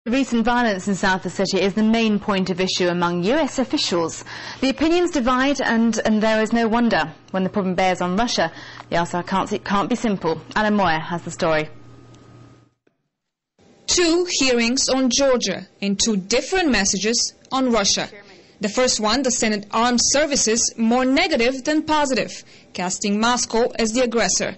Recent violence in South Ossetia is the main point of issue among US officials. The opinions divide and there is no wonder. When the problem bears on Russia, the answer can't be simple. Alan Moyer has the story. Two hearings on Georgia and two different messages on Russia. The first one, the Senate Armed Services, more negative than positive, casting Moscow as the aggressor.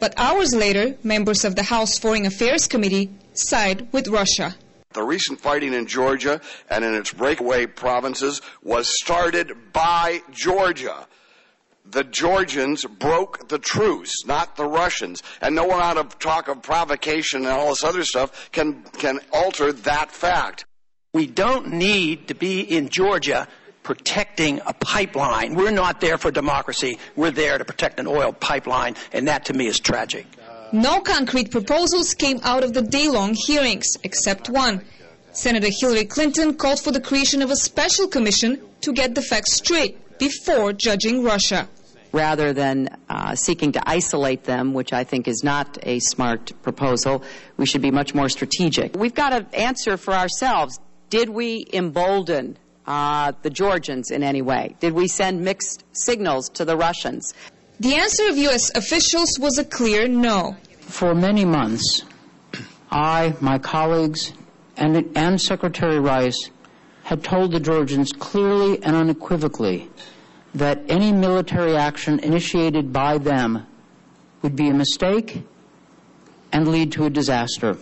But hours later, members of the House Foreign Affairs Committee side with Russia. The recent fighting in Georgia and in its breakaway provinces was started by Georgia. The Georgians broke the truce, not the Russians. And no one out of talk of provocation and all this other stuff can alter that fact. We don't need to be in Georgia protecting a pipeline. We're not there for democracy. We're there to protect an oil pipeline, and that to me is tragic. No concrete proposals came out of the day-long hearings, except one. Senator Hillary Clinton called for the creation of a special commission to get the facts straight before judging Russia. Rather than seeking to isolate them, which I think is not a smart proposal, we should be much more strategic. We've got to answer for ourselves. Did we embolden the Georgians in any way? Did we send mixed signals to the Russians? The answer of U.S. officials was a clear no. For many months, I, my colleagues, and Secretary Rice had told the Georgians clearly and unequivocally that any military action initiated by them would be a mistake and lead to a disaster.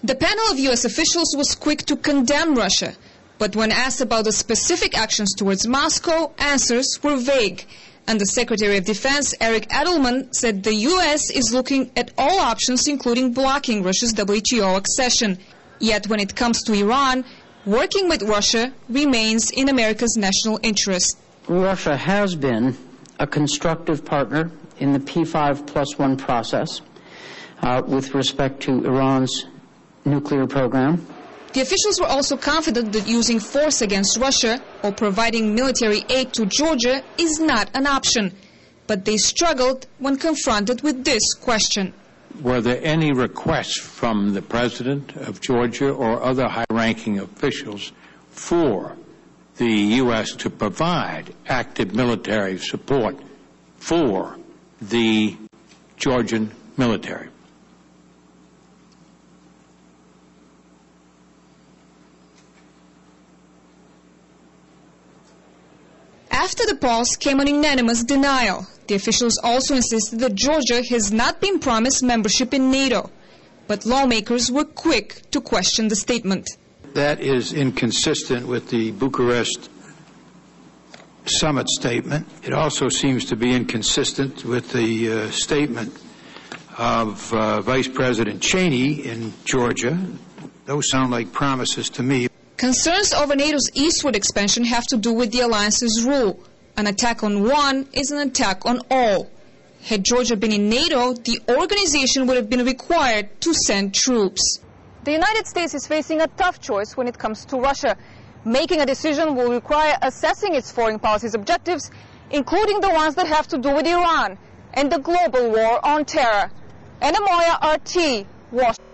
The panel of U.S. officials was quick to condemn Russia, but when asked about the specific actions towards Moscow, answers were vague. And the Secretary of Defense, Eric Edelman, said the U.S. is looking at all options, including blocking Russia's WTO accession. Yet when it comes to Iran, working with Russia remains in America's national interest. Russia has been a constructive partner in the P5+1 process with respect to Iran's nuclear program. The officials were also confident that using force against Russia or providing military aid to Georgia is not an option. But they struggled when confronted with this question. Were there any requests from the President of Georgia or other high-ranking officials for the U.S. to provide active military support for the Georgian military? After the pause came an unanimous denial. The officials also insisted that Georgia has not been promised membership in NATO. But lawmakers were quick to question the statement. That is inconsistent with the Bucharest summit statement. It also seems to be inconsistent with the statement of Vice President Cheney in Georgia. Those sound like promises to me. Concerns over NATO's eastward expansion have to do with the alliance's rule. An attack on one is an attack on all. Had Georgia been in NATO, the organization would have been required to send troops. The United States is facing a tough choice when it comes to Russia. Making a decision will require assessing its foreign policy's objectives, including the ones that have to do with Iran and the global war on terror. Anna Moya, RT, Washington.